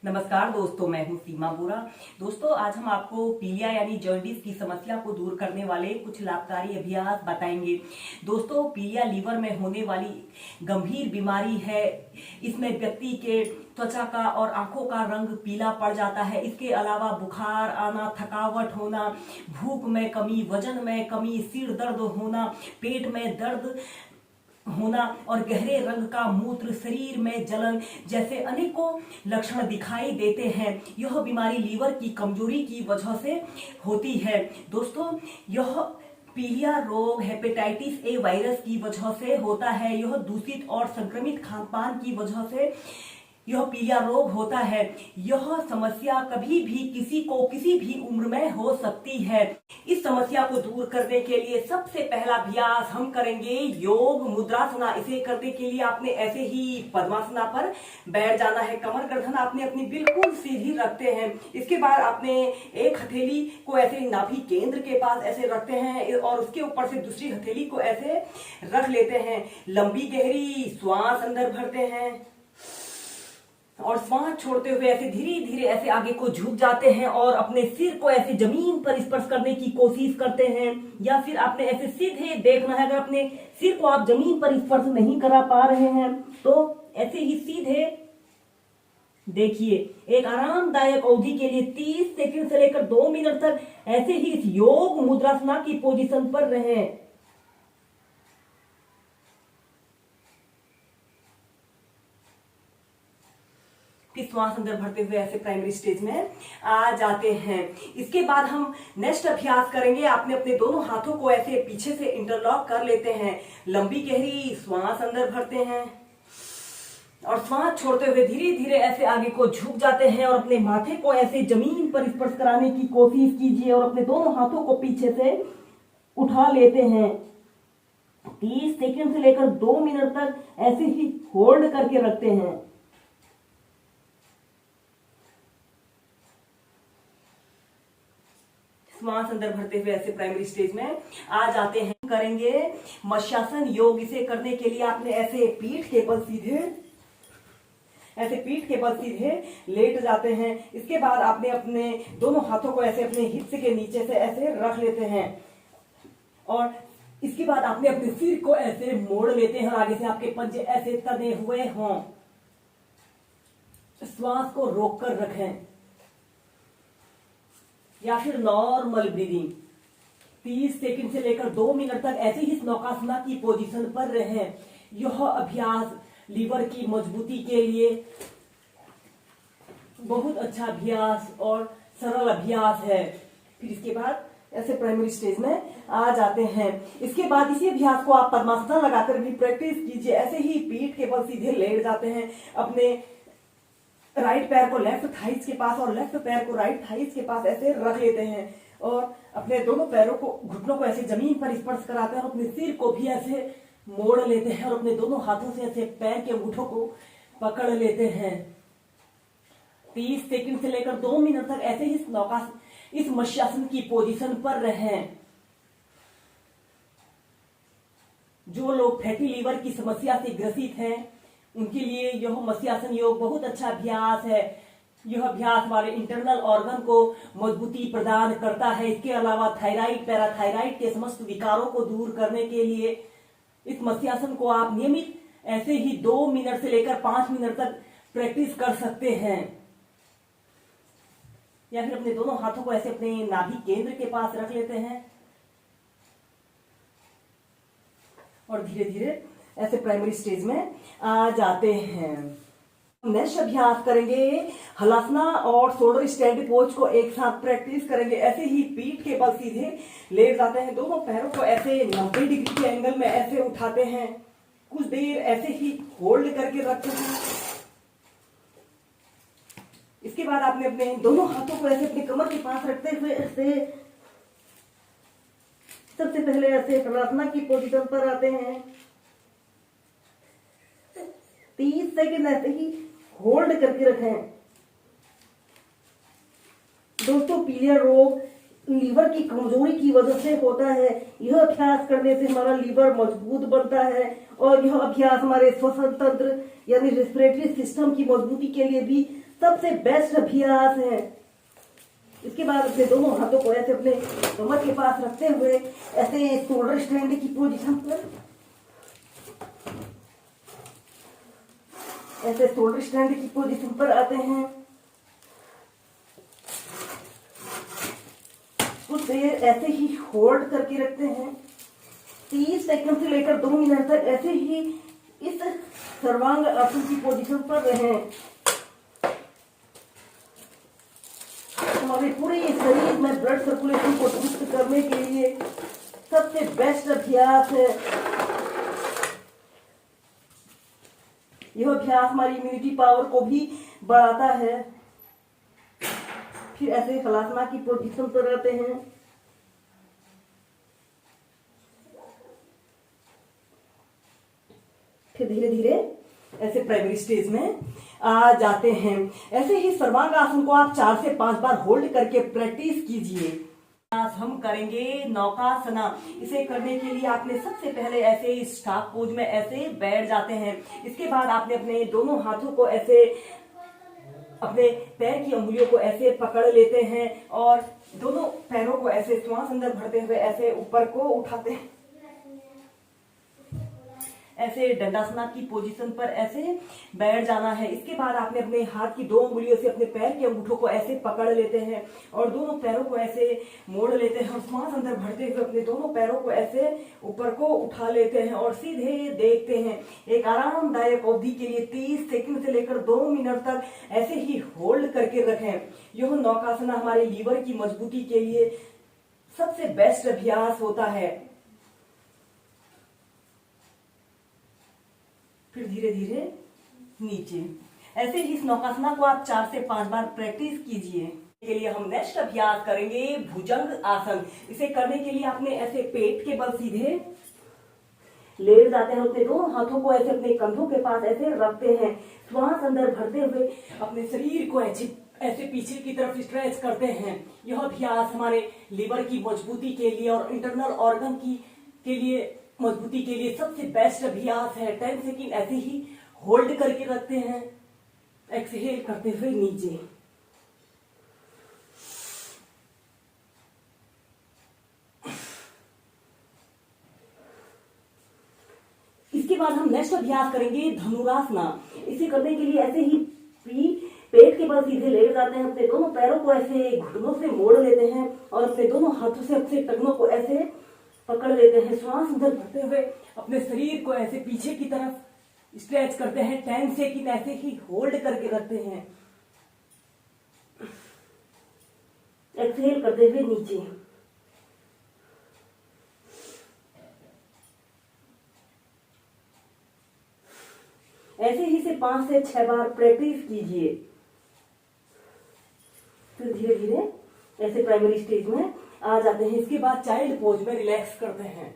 नमस्कार दोस्तों, मैं हूं सीमा बोरा। दोस्तों, आज हम आपको पीलिया यानी जॉन्डिस की समस्या को दूर करने वाले कुछ लाभकारी अभ्यास बताएंगे। दोस्तों, पीलिया लीवर में होने वाली गंभीर बीमारी है। इसमें व्यक्ति के त्वचा का और आंखों का रंग पीला पड़ जाता है। इसके अलावा बुखार आना, थकावट होना, भूख में कमी, वजन में कमी, सिर दर्द होना, पेट में दर्द होना और गहरे रंग का मूत्र, शरीर में जलन जैसे अनेकों लक्षण दिखाई देते हैं। यह बीमारी लीवर की कमजोरी की वजह से होती है। दोस्तों, यह पीलिया रोग हेपेटाइटिस ए वायरस की वजह से होता है। यह दूषित और संक्रमित खान पान की वजह से यह पीलिया रोग होता है। यह समस्या कभी भी किसी को किसी भी उम्र में हो सकती है। इस समस्या को दूर करने के लिए सबसे पहला अभ्यास हम करेंगे योग मुद्रासना। इसे करने के लिए आपने ऐसे ही पद्मासना पर बैठ जाना है। कमर गर्दन आपने अपनी बिल्कुल सीधी रखते हैं। इसके बाद आपने एक हथेली को ऐसे नाभि केंद्र के पास ऐसे रखते हैं और उसके ऊपर से दूसरी हथेली को ऐसे रख लेते हैं। लंबी गहरी श्वास अंदर भरते हैं और श्वास छोड़ते हुए ऐसे धीरे धीरे ऐसे आगे को झुक जाते हैं और अपने सिर को ऐसे जमीन पर स्पर्श करने की कोशिश करते हैं। या फिर आपने ऐसे सीधे देखना है। अगर अपने सिर को आप जमीन पर स्पर्श नहीं करा पा रहे हैं तो ऐसे ही सीधे देखिए। एक आरामदायक अवधि के लिए 30 सेकंड से लेकर 2 मिनट तक ऐसे ही इस योग मुद्रासना की पोजीशन पर रहें। फिर श्वास अंदर भरते हुए ऐसे प्राइमरी स्टेज में आ जाते हैं। इसके बाद हम नेक्स्ट अभ्यास करेंगे। आपने अपने दोनों हाथों को ऐसे पीछे से इंटरलॉक कर लेते हैं। लंबी गहरी श्वास अंदर भरते हैं और श्वास छोड़ते हुए धीरे धीरे ऐसे आगे को झुक जाते हैं और अपने माथे को ऐसे जमीन पर स्पर्श कराने की कोशिश कीजिए और अपने दोनों हाथों को पीछे से उठा लेते हैं। 30 सेकंड से लेकर 2 मिनट तक ऐसे ही होल्ड करके रखते हैं। श्वास अंदर भरते हुए ऐसे प्राइमरी स्टेज में आ जाते हैं। करेंगे मत्स्यासन योग। इसे करने के लिए आपने ऐसे पीठ के बल सीधे लेट जाते हैं। इसके बाद आपने अपने दोनों हाथों को ऐसे अपने हिप्स के नीचे से ऐसे रख लेते हैं और इसके बाद आपने अपने सिर को ऐसे मोड़ लेते हैं। आगे से आपके पंजे ऐसे तने हुए हों। श्वास को रोककर रखें या फिर नॉर्मल ब्रीदिंग। 30 सेकंड से लेकर 2 मिनट तक ऐसे ही नौकासना की पोजीशन पर रहें। यह अभ्यास लीवर की मजबूती के लिए बहुत अच्छा अभ्यास और सरल अभ्यास है। फिर इसके बाद ऐसे प्राइमरी स्टेज में आ जाते हैं। इसके बाद इसी अभ्यास को आप पद्मासना लगाकर भी प्रैक्टिस कीजिए। ऐसे ही पीठ के बल सीधे लेट जाते हैं। अपने राइट पैर को लेफ्ट थाइस के पास और लेफ्ट पैर को राइट थाइस के पास ऐसे रख लेते हैं और अपने दोनों पैरों को, घुटनों को ऐसे जमीन पर स्पर्श कराते हैं और अपने सिर को भी ऐसे मोड़ लेते हैं और अपने दोनों हाथों से ऐसे पैर के अंगूठों को पकड़ लेते हैं। 30 सेकंड से लेकर 2 मिनट तक ऐसे ही इस मत्स्यासन की पोजीशन पर रहें। जो लोग फैटी लीवर की समस्या से ग्रसित हैं उनके लिए यह मत्स्यासन योग बहुत अच्छा अभ्यास है। यह अभ्यास हमारे इंटरनल ऑर्गन को मजबूती प्रदान करता है। इसके अलावा थायराइड, पैराथायराइड के समस्त विकारों को दूर करने के लिए इस मत्स्यासन को आप नियमित ऐसे ही 2 मिनट से लेकर 5 मिनट तक प्रैक्टिस कर सकते हैं। या फिर अपने दोनों हाथों को ऐसे अपने नाभि केंद्र के पास रख लेते हैं और धीरे धीरे ऐसे प्राइमरी स्टेज में आ जाते हैं। नेक्स्ट अभ्यास करेंगे हलासना और शोल्डर स्टैंड पोज को एक साथ प्रैक्टिस करेंगे। ऐसे ही पीठ के बल सीधे लेट जाते हैं। दोनों पैरों को ऐसे 90 डिग्री के एंगल में ऐसे उठाते हैं। कुछ देर ऐसे ही होल्ड करके रखते हैं। इसके बाद आपने अपने दोनों हाथों को ऐसे अपने कमर के पास रखते हुए ऐसे सबसे पहले ऐसे हलासना की पोजीशन पर आते हैं। 30 सेकंड ऐसे ही होल्ड करके रखें। दोस्तों, पीलिया रोग लीवर की कमजोरी की वजह से होता है। यह अभ्यास करने से हमारा लीवर मजबूत बनता है और यह अभ्यास हमारे श्वसन तंत्र यानी रेस्पिरेटरी सिस्टम की मजबूती के लिए भी सबसे बेस्ट अभ्यास है। इसके बाद अपने दोनों हाथों को ऐसे अपने कमर के पास रखते हुए ऐसे शोल्डर स्टैंड की पोजीशन पर, ऐसे शोल्डर स्टैंड की पोजीशन पर आते हैं। कुछ देर ऐसे ही होल्ड करके रखते हैं। 30 सेकंड से लेकर 2 मिनट तक ऐसे ही इस सर्वांग आसन की पोजीशन पर रहें। हमारे पूरे शरीर में ब्लड सर्कुलेशन को दुरुस्त करने के लिए सबसे बेस्ट अभ्यास है। यह अभ्यास हमारी इम्यूनिटी पावर को भी बढ़ाता है। फिर ऐसे हलासना की पोजीशन पर रहते हैं। फिर धीरे धीरे ऐसे प्राइमरी स्टेज में आ जाते हैं। ऐसे ही सर्वांग आसन को आप 4 से 5 बार होल्ड करके प्रैक्टिस कीजिए। आज हम करेंगे नौकासना। इसे करने के लिए आपने सबसे पहले ऐसे स्टाफ पोज में ऐसे बैठ जाते हैं। इसके बाद आपने अपने दोनों हाथों को ऐसे अपने पैर की उंगलियों को ऐसे पकड़ लेते हैं और दोनों पैरों को ऐसे श्वास अंदर भरते हुए ऐसे ऊपर को उठाते हैं। ऐसे दंडासना की पोजीशन पर ऐसे बैठ जाना है। इसके बाद आपने अपने हाथ की 2 उंगलियों से अपने पैर के अंगूठों को ऐसे पकड़ लेते हैं और दोनों पैरों को ऐसे मोड़ लेते हैं और श्वास अंदर भरते हुए अपने दोनों पैरों को ऐसे ऊपर को उठा लेते हैं और सीधे देखते हैं। एक आरामदायक अवधि के लिए 30 सेकंड से लेकर 2 मिनट तक ऐसे ही होल्ड करके रखें। यह नौकासना हमारे लीवर की मजबूती के लिए सबसे बेस्ट अभ्यास होता है। फिर धीरे धीरे नीचे। ऐसे ही इस नौकासना को आप 4 से 5 बार प्रैक्टिस कीजिए। के लिए हम नेक्स्ट अभ्यास करेंगे भुजंग आसन। इसे करने के लिए आपने ऐसे पेट के बल सीधे लेट जाते हैं। अपने दोनों हाथों को ऐसे अपने कंधों के पास ऐसे रखते हैं। श्वास अंदर भरते हुए अपने शरीर को ऐसे पीछे की तरफ स्ट्रेच करते हैं। यह अभ्यास हमारे लीवर की मजबूती के लिए और इंटरनल ऑर्गन के लिए मजबूती के लिए सबसे बेस्ट अभ्यास है। 10 सेकंड ऐसे ही होल्ड करके रखते हैं। एक्सहेल करते हुए नीचे। इसके बाद हम नेक्स्ट अभ्यास करेंगे धनुरासना। इसे करने के लिए ऐसे ही पेट के बल सीधे लेट जाते हैं। अपने दोनों पैरों को ऐसे घुटनों से मोड़ लेते हैं और अपने दोनों हाथों से अपने टखनों को ऐसे पकड़ लेते हैं। श्वास अंदर भरते हुए अपने शरीर को ऐसे पीछे की तरफ स्ट्रेच करते हैं। 10 सेकंड ऐसे ही होल्ड करके रखते हैं। एक्सहेल करते हुए नीचे। ऐसे ही से 5 से 6 बार प्रैक्टिस कीजिए। फिर धीरे धीरे ऐसे प्राइमरी स्टेज में आ जाते हैं। इसके बाद चाइल्ड पोज में रिलैक्स करते हैं।